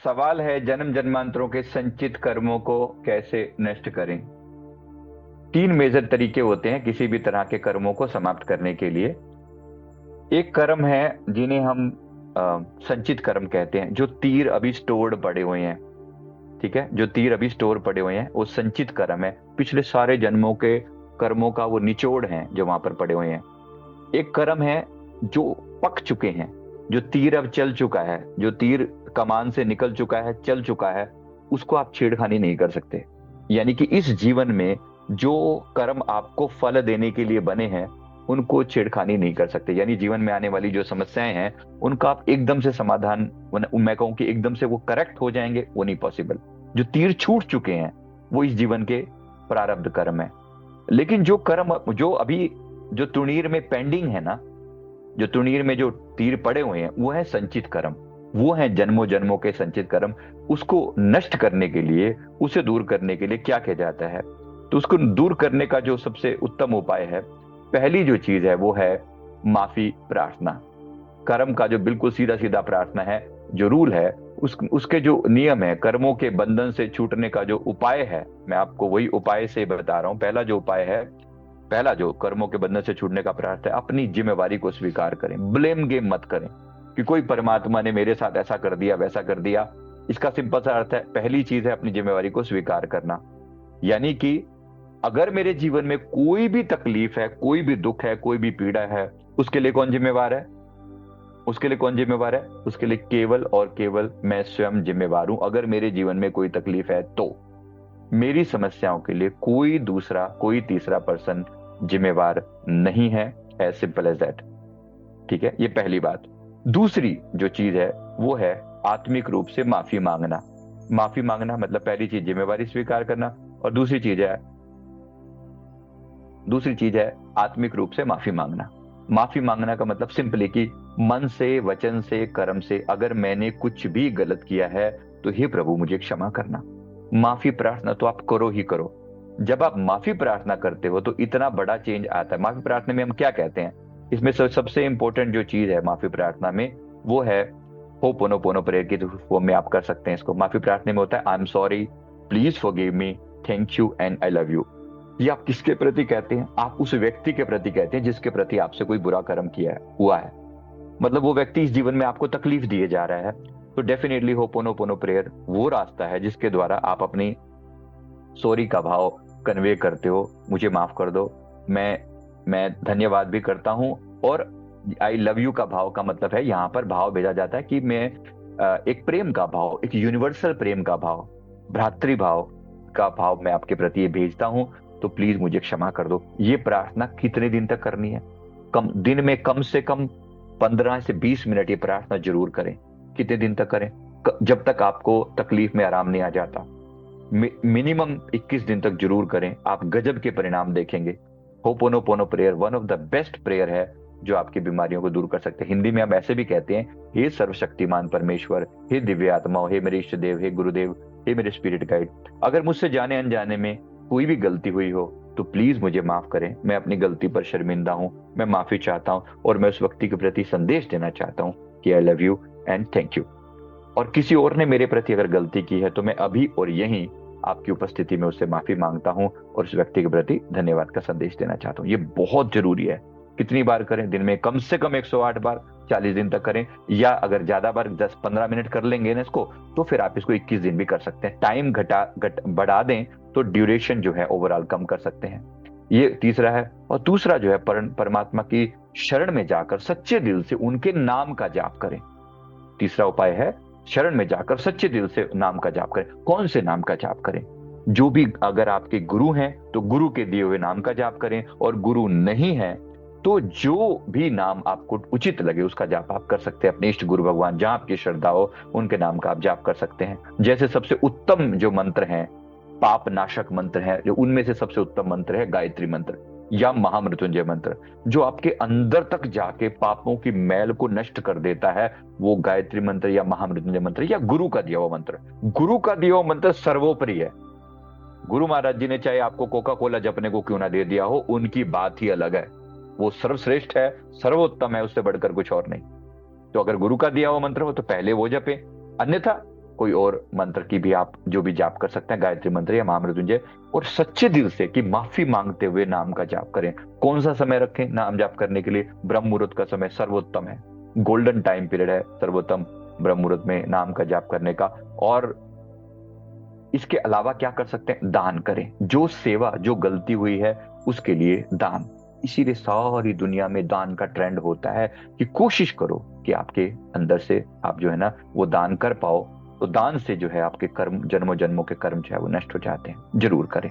सवाल है, जन्म जन्मांतरों के संचित कर्मों को कैसे नष्ट करें। तीन मेजर तरीके होते हैं किसी भी तरह के कर्मों को समाप्त करने के लिए। एक कर्म है जिन्हें हम संचित कर्म कहते हैं, जो तीर अभी स्टोर्ड पड़े हुए हैं। ठीक है, जो तीर अभी स्टोर पड़े हुए हैं वो संचित कर्म है, पिछले सारे जन्मों के कर्मों का वो निचोड़ है जो वहां पर पड़े हुए हैं। एक कर्म है जो पक चुके हैं, जो तीर अब चल चुका है, जो तीर कमान से निकल चुका है, चल चुका है, उसको आप छेड़खानी नहीं कर सकते। यानी कि इस जीवन में जो कर्म आपको फल देने के लिए बने हैं उनको छेड़खानी नहीं कर सकते। यानी जीवन में आने वाली जो समस्याएं हैं उनका आप एकदम से समाधान, मैं कहूं कि एकदम से वो करेक्ट हो जाएंगे, वो नहीं पॉसिबल। जो तीर छूट चुके हैं वो इस जीवन के प्रारब्ध कर्म है। लेकिन जो कर्म जो अभी जो तुणीर में पेंडिंग है ना, जो तुणीर में जो तीर पड़े हुए हैं वो है संचित कर्म, वो है जन्मों जन्मों के संचित कर्म। उसको नष्ट करने के लिए, उसे दूर करने के लिए क्या किया जाता है? तो उसको दूर करने का जो सबसे उत्तम उपाय है, पहली जो चीज है वो है माफी प्रार्थना। कर्म का जो बिल्कुल सीधा सीधा प्रार्थना है, जो रूल है, उसके जो नियम है, कर्मों के बंधन से छूटने का जो उपाय है, मैं आपको वही उपाय से बता रहा हूं। पहला जो उपाय है, पहला जो कर्मों के बंधन से छूटने का प्रयास है, अपनी जिम्मेवारी को स्वीकार करें। ब्लेम गेम मत करें कि कोई परमात्मा ने मेरे साथ ऐसा कर दिया, वैसा कर दिया। इसका सिंपल सा अर्थ है, पहली चीज है अपनी जिम्मेवारी को स्वीकार करना। यानी कि अगर मेरे जीवन में कोई भी तकलीफ है, कोई भी दुख है, कोई भी पीड़ा है, उसके लिए कौन जिम्मेवार है? उसके लिए कौन जिम्मेवार है? उसके लिए केवल और केवल मैं स्वयं जिम्मेवार हूं। अगर मेरे जीवन में कोई तकलीफ है तो मेरी समस्याओं के लिए कोई दूसरा, कोई तीसरा पर्सन जिम्मेवार नहीं है। As simple as that. ठीक है, ये पहली बात। दूसरी जो चीज है वो है आत्मिक रूप से माफी मांगना। माफी मांगना मतलब पहली चीज जिम्मेवारी स्वीकार करना, और दूसरी चीज है आत्मिक रूप से माफी मांगना। माफी मांगना का मतलब सिंपली कि मन से, वचन से, कर्म से अगर मैंने कुछ भी गलत किया है तो हे प्रभु मुझे क्षमा करना। माफी प्रार्थना तो आप करो ही करो। जब आप माफी प्रार्थना करते हो तो इतना बड़ा चेंज आता है। माफी प्रार्थना में हम क्या कहते हैं? इसमें सबसे इंपॉर्टेंट जो चीज है माफी प्रार्थना में वो है होपोनोपोनो प्रेयर की फॉर्म में आप कर सकते हैं इसको। माफी प्रार्थना में होता है, I am sorry, please forgive me, thank you and I love you. ये आप किसके प्रति कहते हैं? आप उस व्यक्ति के प्रति कहते हैं जिसके प्रति आपसे कोई बुरा कर्म हुआ है। मतलब वो व्यक्ति इस जीवन में आपको तकलीफ दिए जा रहा है। तो डेफिनेटली होपोनोपोनो प्रेयर वो रास्ता है जिसके द्वारा आप अपनी सॉरी का भाव कन्वे करते हो। मुझे माफ कर दो, मैं धन्यवाद भी करता हूं। और आई लव यू का भाव का मतलब है, यहां पर भाव भेजा जाता है कि मैं एक प्रेम का भाव, एक यूनिवर्सल प्रेम का भाव, भ्रातृभाव का भाव मैं आपके प्रति ये भेजता हूं, तो प्लीज मुझे क्षमा कर दो। ये प्रार्थना कितने दिन तक करनी है? दिन में कम से कम 15 से 20 मिनट ये प्रार्थना जरूर करें। कितने दिन तक करें? जब तक आपको तकलीफ में आराम नहीं आ जाता। मिनिमम 21 दिन तक जरूर करें, आप गजब के परिणाम देखेंगे। Ho'oponopono prayer one of the best prayer है जो आपकी बीमारियों को दूर कर सकते हैं। हिंदी में हम ऐसे भी कहते हैं, हे सर्वशक्तिमान परमेश्वर, हे दिव्य आत्माओं, हे मेरे इष्ट देव, हे गुरुदेव, हे मेरे स्पिरिट गाइड, अगर मुझसे जाने अनजाने में कोई भी गलती हुई हो तो प्लीज मुझे माफ करें। मैं अपनी गलती पर शर्मिंदा हूं, मैं माफी चाहता हूं, और मैं उस व्यक्ति के प्रति संदेश देना चाहता हूं कि I love you and thank you. और किसी और ने मेरे प्रति अगर गलती की है तो मैं अभी और यहीं आपकी उपस्थिति में उससे माफी मांगता हूं और उस व्यक्ति के प्रति धन्यवाद का संदेश देना चाहता हूं। ये बहुत जरूरी है। कितनी बार करें? दिन में कम से कम 108 बार, 40 दिन तक करें। या अगर ज्यादा बार 10-15 मिनट कर लेंगे ना इसको, तो फिर आप इसको 21 दिन भी कर सकते हैं। टाइम बढ़ा दें तो ड्यूरेशन जो है ओवरऑल कम कर सकते हैं। ये तीसरा है। और दूसरा जो है, परमात्मा की शरण में जाकर सच्चे दिल से उनके नाम का जाप करें। तीसरा उपाय है शरण में जाकर सच्चे दिल से नाम का जाप करें। कौन से नाम का जाप करें? जो भी, अगर आपके गुरु हैं तो गुरु के दिए हुए नाम का जाप करें, और गुरु नहीं है तो जो भी नाम आपको उचित लगे उसका जाप आप कर सकते हैं। अपने इष्ट गुरु भगवान जहां आपकी श्रद्धा हो उनके नाम का आप जाप कर सकते हैं। जैसे सबसे उत्तम जो मंत्र हैं, पाप नाशक मंत्र है, जो उनमें से सबसे उत्तम मंत्र है गायत्री मंत्र या महामृत्युंजय मंत्र, जो आपके अंदर तक जाके पापों की मैल को नष्ट कर देता है। वो गायत्री मंत्र या महामृत्युंजय मंत्र या गुरु का दिया हुआ मंत्र। गुरु का दिया हुआ मंत्र सर्वोपरि है। गुरु महाराज जी ने चाहे आपको कोका कोला जपने को क्यों ना दे दिया हो, उनकी बात ही अलग है। वो सर्वश्रेष्ठ है, सर्वोत्तम है, उससे बढ़कर कुछ और नहीं। तो अगर गुरु का दिया हुआ मंत्र हो तो पहले वो जपे। अन्यथा कोई और मंत्र की भी आप जो भी जाप कर सकते हैं, गायत्री मंत्र या महामृत्युंजय, और सच्चे दिल से कि माफी मांगते हुए नाम का जाप करें। कौन सा समय रखें नाम जाप करने के लिए? ब्रह्म मुहूर्त का समय सर्वोत्तम है, गोल्डन टाइम पीरियड है सर्वोत्तम ब्रह्म मुहूर्त में नाम का जाप करने का। और इसके अलावा क्या कर सकते हैं? दान करें, जो सेवा जो गलती हुई है उसके लिए दान। इसीलिए सारी दुनिया में दान का ट्रेंड होता है कि कोशिश करो कि आपके अंदर से आप जो है ना वो दान कर पाओ। तो दान से जो है आपके कर्म, जन्मों जन्मों के कर्म जो है वो नष्ट हो जाते हैं। जरूर करें।